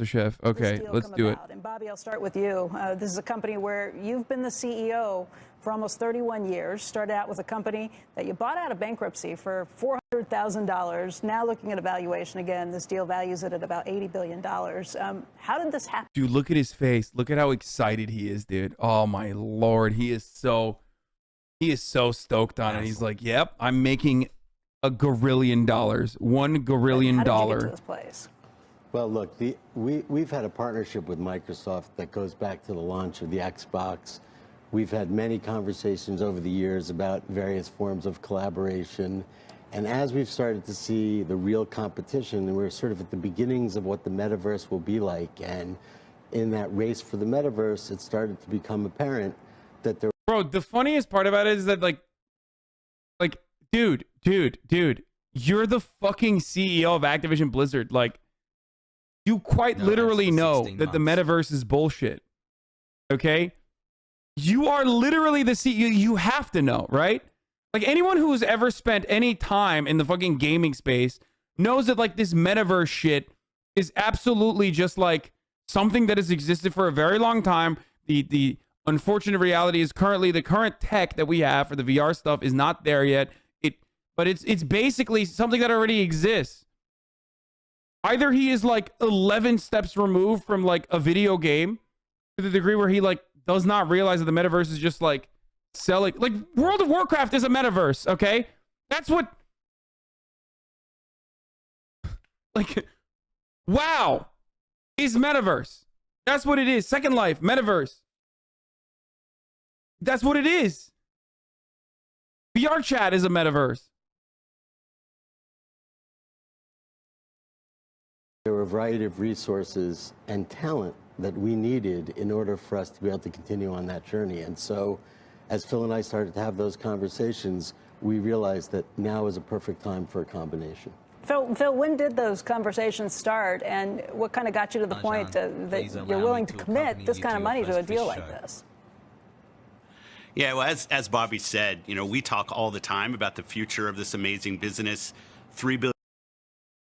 the chef. Okay, let's do it. And Bobby, I'll start with you. This is a company where you've been the CEO for almost 31 years. Started out with a company that you bought out of bankruptcy for $400,000. Now looking at a valuation again, this deal values it at about $80 billion. How did this happen? Dude, look at his face. Look at how excited he is, dude. Oh my Lord, he is so stoked on it. He's like, "Yep, I'm making $1 gorillion, $1 gorillion." How did you get to this place? Well, look, we've had a partnership with Microsoft that goes back to the launch of the Xbox. We've had many conversations over the years about various forms of collaboration. And as we've started to see the real competition, and we're sort of at the beginnings of what the metaverse will be like. And in that race for the metaverse, it started to become apparent that there. Bro, the funniest part about it is that like, dude, you're the fucking CEO of Activision Blizzard. Like, you quite literally know that the metaverse is bullshit. Okay? You are literally the CEO. You have to know, right? Like, anyone who's ever spent any time in the fucking gaming space knows that, like, this metaverse shit is absolutely just, like, something that has existed for a very long time. The unfortunate reality is currently the current tech that we have for the VR stuff is not there yet. But it's basically something that already exists. Either he is, like, 11 steps removed from, like, a video game to the degree where he, like, does not realize that the metaverse is just like selling. Like, World of Warcraft is a metaverse, okay? That's what. Like, WoW is metaverse. That's what it is. Second Life, metaverse. That's what it is. VR chat is a metaverse. There were a variety of resources and talent that we needed in order for us to be able to continue on that journey. And so as Phil and I started to have those conversations, we realized that now is a perfect time for a combination. Phil, when did those conversations start, and what kind of got you to the point that you're willing to commit this kind of money to a deal like this? Yeah, well, as Bobby said, you know, we talk all the time about the future of this amazing business. $3 billion.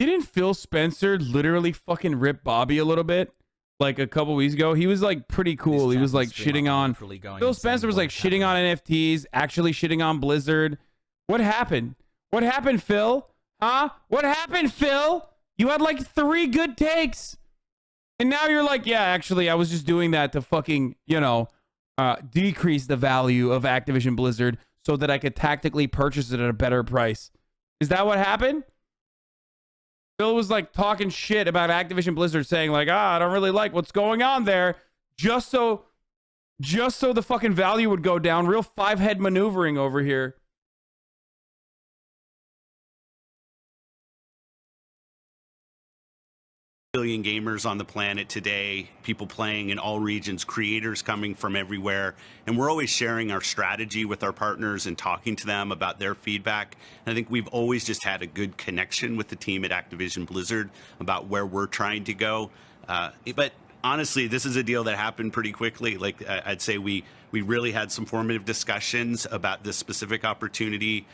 Didn't Phil Spencer literally fucking rip Bobby a little bit? Like a couple weeks ago, he was like pretty cool. He was like shitting on Phil Spencer was like shitting on NFTs, actually shitting on Blizzard. What happened? What happened, Phil? Huh? What happened, Phil? You had like 3 good takes, and now you're like, yeah, actually, I was just doing that to fucking, you know, decrease the value of Activision Blizzard so that I could tactically purchase it at a better price. Is that what happened? Phil was like talking shit about Activision Blizzard, saying like, I don't really like what's going on there, just so the fucking value would go down. Real 5-head maneuvering over here. Billion gamers on the planet today, people playing in all regions, creators coming from everywhere, and we're always sharing our strategy with our partners and talking to them about their feedback. And I think we've always just had a good connection with the team at Activision Blizzard about where we're trying to go. But honestly, this is a deal that happened pretty quickly. Like, I'd say we really had some formative discussions about this specific opportunity.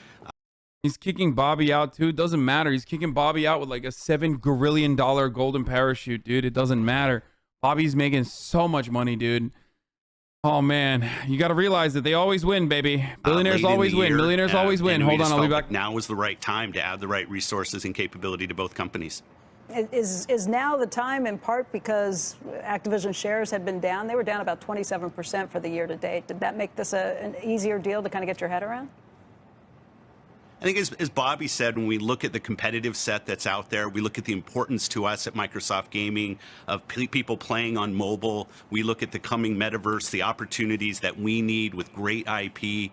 He's kicking Bobby out too. Doesn't matter. He's kicking Bobby out with like a $7 gorillion golden parachute, dude. It doesn't matter. Bobby's making so much money, dude. Oh man, you got to realize that they always win, baby. Billionaires always win. Millionaires always win. Hold on, I'll be back. Now is the right time to add the right resources and capability to both companies. Is now the time, in part because Activision shares had been down? They were down about 27% for the year to date. Did that make this an easier deal to kind of get your head around? I think as Bobby said, when we look at the competitive set that's out there, we look at the importance to us at Microsoft Gaming of people playing on mobile. We look at the coming metaverse, the opportunities that we need with great IP.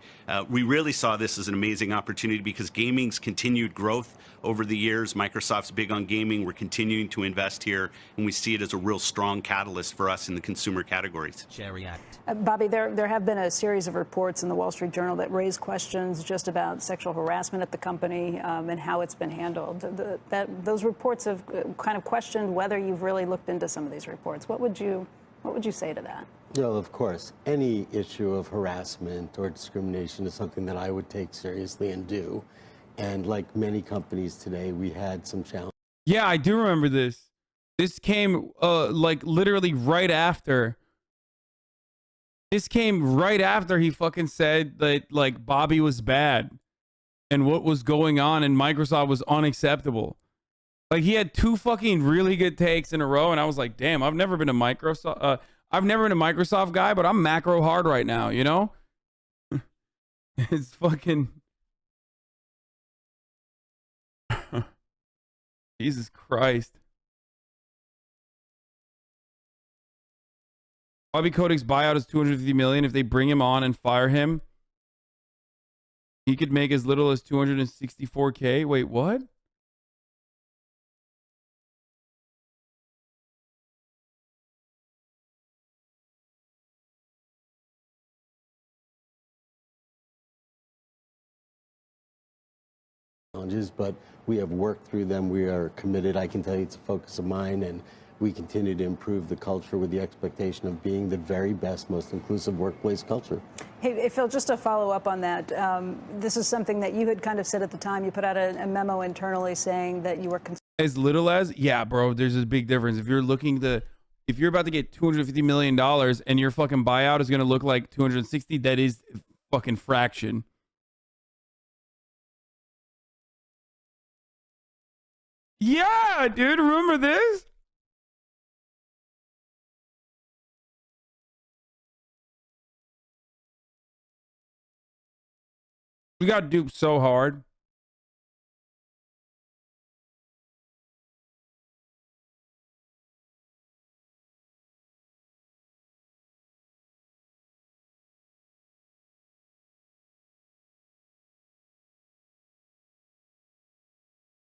We really saw this as an amazing opportunity because gaming's continued growth over the years. Microsoft's big on gaming. We're continuing to invest here, and we see it as a real strong catalyst for us in the consumer categories. Bobby, there have been a series of reports in the Wall Street Journal that raise questions just about sexual harassment at the company and how it's been handled. Those reports have kind of questioned whether you've really looked into some of these reports. What would you say to that? Well, of course, any issue of harassment or discrimination is something that I would take seriously and do. And like many companies today, we had some challenges. Yeah, I do remember this. This came like literally right after. This came right after he fucking said that like Bobby was bad and what was going on in Microsoft was unacceptable. Like he had 2 fucking really good takes in a row, and I was like, damn, I've never been a Microsoft guy, but I'm macro hard right now, you know? It's fucking Jesus Christ. Bobby Kotick's buyout is $250 million. If they bring him on and fire him, he could make as little as $264K. Wait, what? But we have worked through them. We are committed. I can tell you it's a focus of mine, and we continue to improve the culture with the expectation of being the very best, most inclusive workplace culture. Hey, Phil, just to follow up on that, this is something that you had kind of said at the time. You put out a memo internally saying that you were concerned. As little as? Yeah, bro, there's a big difference. If you're about to get $250 million and your fucking buyout is going to look like 260, that is fucking fraction. Yeah, dude, remember this? We got duped so hard.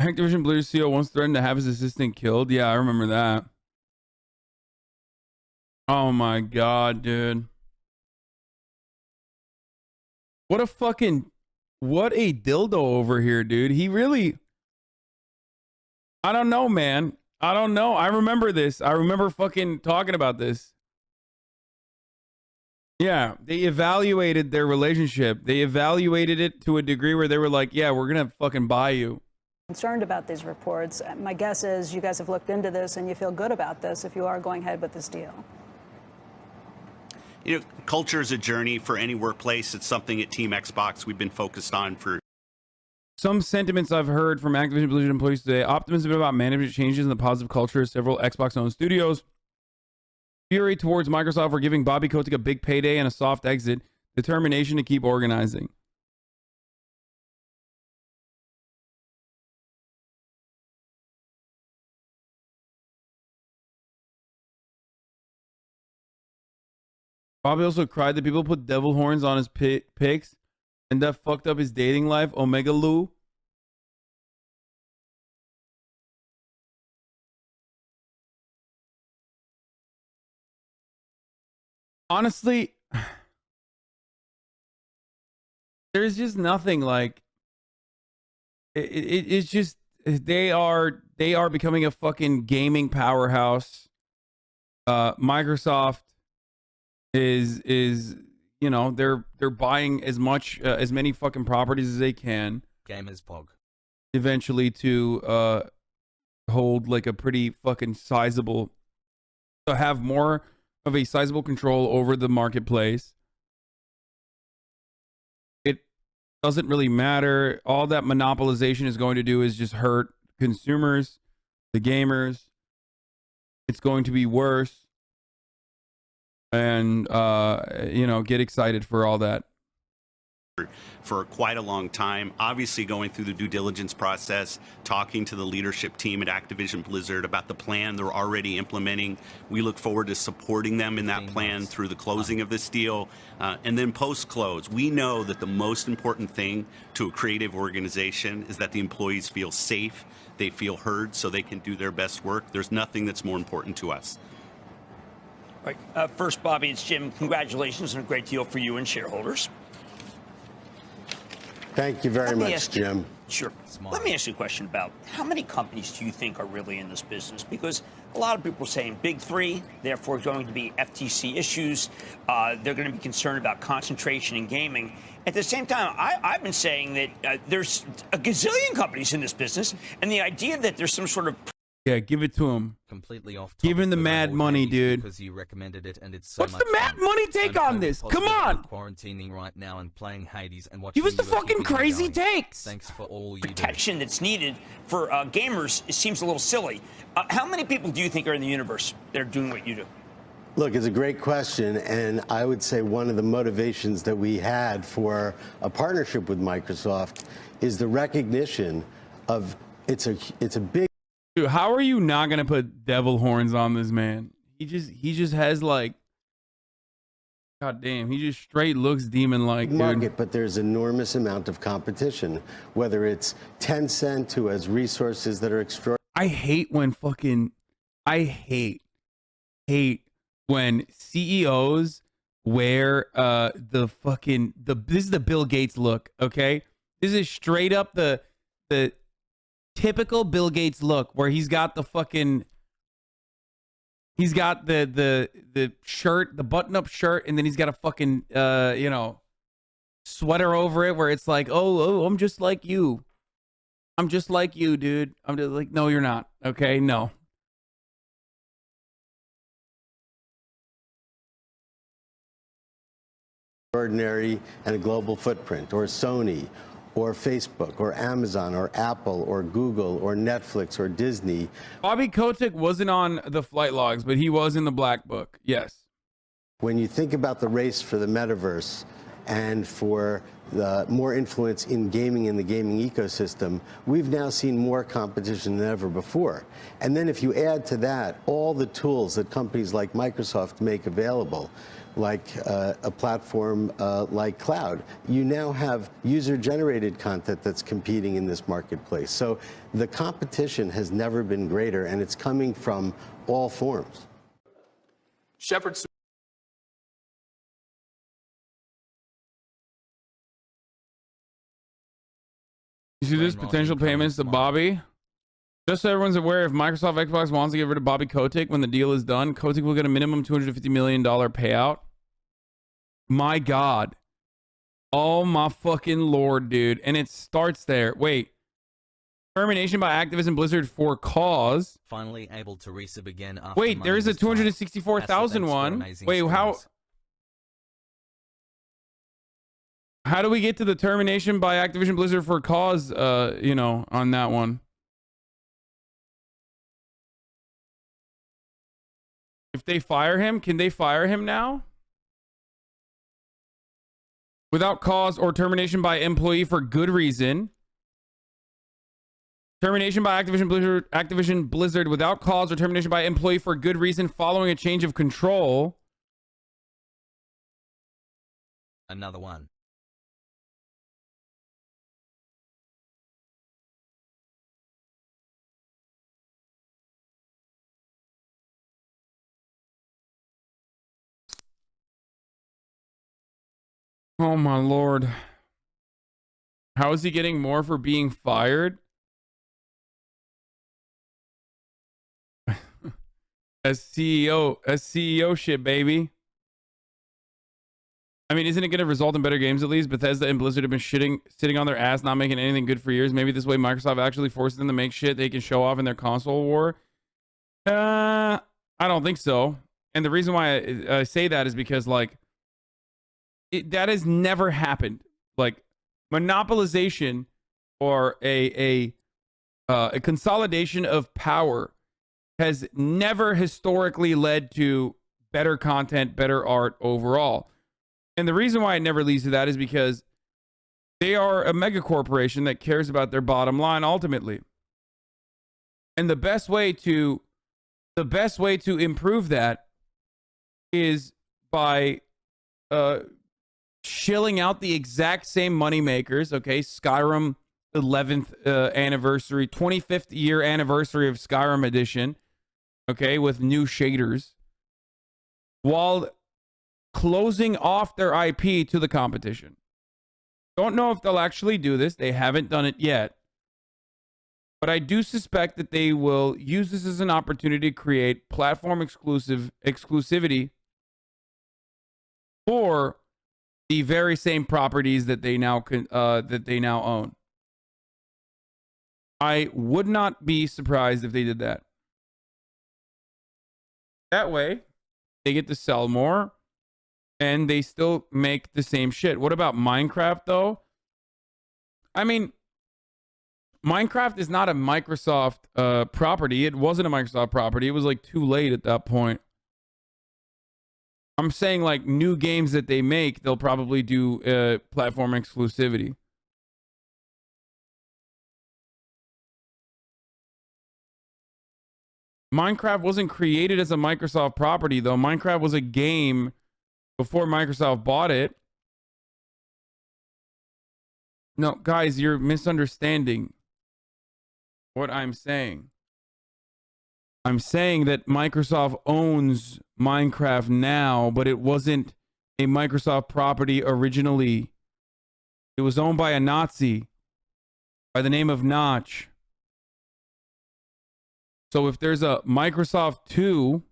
Activision Blizzard CEO once threatened to have his assistant killed. Yeah, I remember that. Oh my god, dude. What a dildo over here, dude. He really... I don't know, man. I don't know. I remember this. I remember fucking talking about this. Yeah, they evaluated their relationship. They evaluated it to a degree where they were like, yeah, we're going to fucking buy you. Concerned about these reports. My guess is you guys have looked into this and you feel good about this if you are going ahead with this deal. You know, culture is a journey for any workplace. It's something at Team Xbox we've been focused on for. Some sentiments I've heard from Activision Blizzard employees today: optimism about management changes and the positive culture of several Xbox-owned studios. Fury towards Microsoft for giving Bobby Kotick a big payday and a soft exit. Determination to keep organizing. Bobby also cried that people put devil horns on his pics, and that fucked up his dating life. Omega Lou. Honestly, there's just nothing like it's just they are becoming a fucking gaming powerhouse. Microsoft is you know, they're buying as many fucking properties as they can. Gamers Pog. Eventually to hold like a pretty fucking sizable, to have more of a sizable control over the marketplace. It doesn't really matter. All that monopolization is going to do is just hurt consumers, the gamers. It's going to be worse. And you know, get excited for all that. For quite a long time, obviously going through the due diligence process, talking to the leadership team at Activision Blizzard about the plan they're already implementing. We look forward to supporting them in that plan through the closing of this deal. And then post-close, we know that the most important thing to a creative organization is that the employees feel safe, they feel heard, so they can do their best work. There's nothing that's more important to us. Right. First, Bobby, it's Jim. Congratulations on a great deal for you and shareholders. Thank you very much, Jim. Sure. Let me ask you a question about how many companies do you think are really in this business? Because a lot of people are saying big three, therefore going to be FTC issues. They're going to be concerned about concentration in gaming. At the same time, I've been saying that there's a gazillion companies in this business, and the idea that there's some sort of Yeah, give it to him. Completely off. Give him the mad money, dude. Because you recommended it, and it's so What's much the mad fun. money take on this? Come on. Quarantining right now and playing Hades and watching. Give us the fucking crazy takes. Thanks for all you protection that's needed for gamers. It seems a little silly. How many people do you think are in the universe that are doing what you do? Look, it's a great question, and I would say one of the motivations that we had for a partnership with Microsoft is the recognition of it's a big. Dude, how are you not gonna put devil horns on this man? He just has like, god damn, he just straight looks demon-like, market, dude. but there's enormous amount of competition. Whether it's Tencent, who has resources that are extraordinary. I hate when CEOs wear this is the Bill Gates look, okay? This is straight up the typical Bill Gates look, where he's got the shirt, the button-up shirt, and then he's got a fucking sweater over it, where it's like, oh, I'm just like you. I'm just like you, dude. I'm just like, no, you're not. Okay, no. Extraordinary and a global footprint, or Sony, or Facebook, or Amazon, or Apple, or Google, or Netflix, or Disney. Bobby Kotick wasn't on the flight logs, but he was in the Black Book. Yes. When you think about the race for the metaverse and for the more influence in gaming and the gaming ecosystem, we've now seen more competition than ever before. And then if you add to that all the tools that companies like Microsoft make available, like a platform like Cloud, you now have user-generated content that's competing in this marketplace. So the competition has never been greater, and it's coming from all forms. Shepard. You see this potential payments to Bobby? Just so everyone's aware, if Microsoft Xbox wants to get rid of Bobby Kotick when the deal is done, Kotick will get a minimum $250 million payout. My God. Oh my fucking Lord, dude. And it starts there. Wait. Termination by Activision Blizzard for cause. Finally able to resub again after. Wait, there is a 264,000 one. Wait, how do we get to the termination by Activision Blizzard for cause, on that one? If they fire him, can they fire him now? Without cause or termination by employee for good reason. Termination by Activision Blizzard without cause or termination by employee for good reason following a change of control. Another one. Oh my Lord. How is he getting more for being fired? As CEO shit, baby. I mean, isn't it going to result in better games at least? Bethesda and Blizzard have been sitting on their ass, not making anything good for years. Maybe this way Microsoft actually forces them to make shit they can show off in their console war. I don't think so. And the reason why I say that is because, like, that has never happened. Like, monopolization or a consolidation of power has never historically led to better content, better art overall. And the reason why it never leads to that is because they are a mega corporation that cares about their bottom line ultimately. And the best way to improve that is by shilling out the exact same money makers. Okay, Skyrim 11th anniversary, 25th year anniversary of Skyrim edition. Okay, with new shaders, while closing off their IP to the competition. Don't know if they'll actually do this. They haven't done it yet. But I do suspect that they will use this as an opportunity to create platform exclusivity for the very same properties that they now own. I would not be surprised if they did that. That way, they get to sell more and they still make the same shit. What about Minecraft, though? I mean, Minecraft is not a Microsoft property. It wasn't a Microsoft property. It was like too late at that point. I'm saying like new games that they make, they'll probably do platform exclusivity. Minecraft wasn't created as a Microsoft property, though. Minecraft was a game before Microsoft bought it. No, guys, you're misunderstanding what I'm saying. I'm saying that Microsoft owns Minecraft now, but it wasn't a Microsoft property originally. It was owned by a Nazi by the name of Notch. So if there's a Microsoft 2,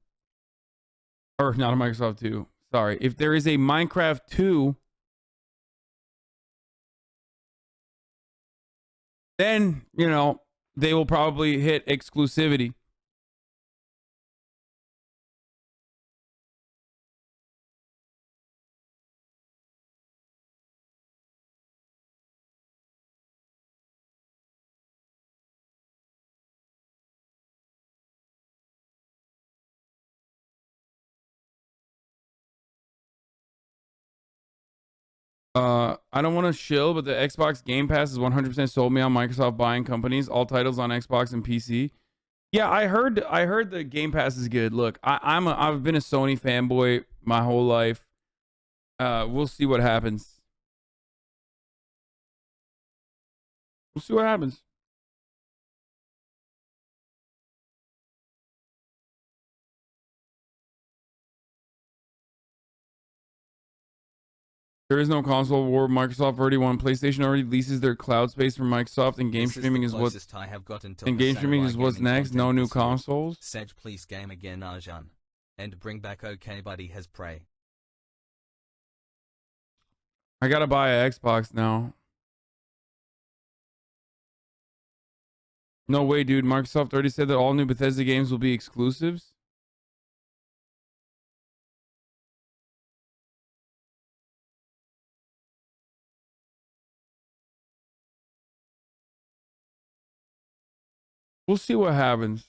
or not a Microsoft 2, sorry, if there is a Minecraft 2, then, you know, they will probably hit exclusivity. I don't want to shill, but the Xbox Game Pass is 100% sold me on Microsoft buying companies, all titles on Xbox and PC. Yeah, I heard the Game Pass is good. Look, I've been a Sony fanboy my whole life. We'll see what happens. We'll see what happens. There is no console war. Microsoft already won. PlayStation already leases their cloud space from Microsoft, and game streaming is what. And game streaming is what's next. No new consoles. Sedge, please game again, Arjan, and bring back OK Buddy has Prey. I gotta buy an Xbox now. No way, dude. Microsoft already said that all new Bethesda games will be exclusives. We'll see what happens.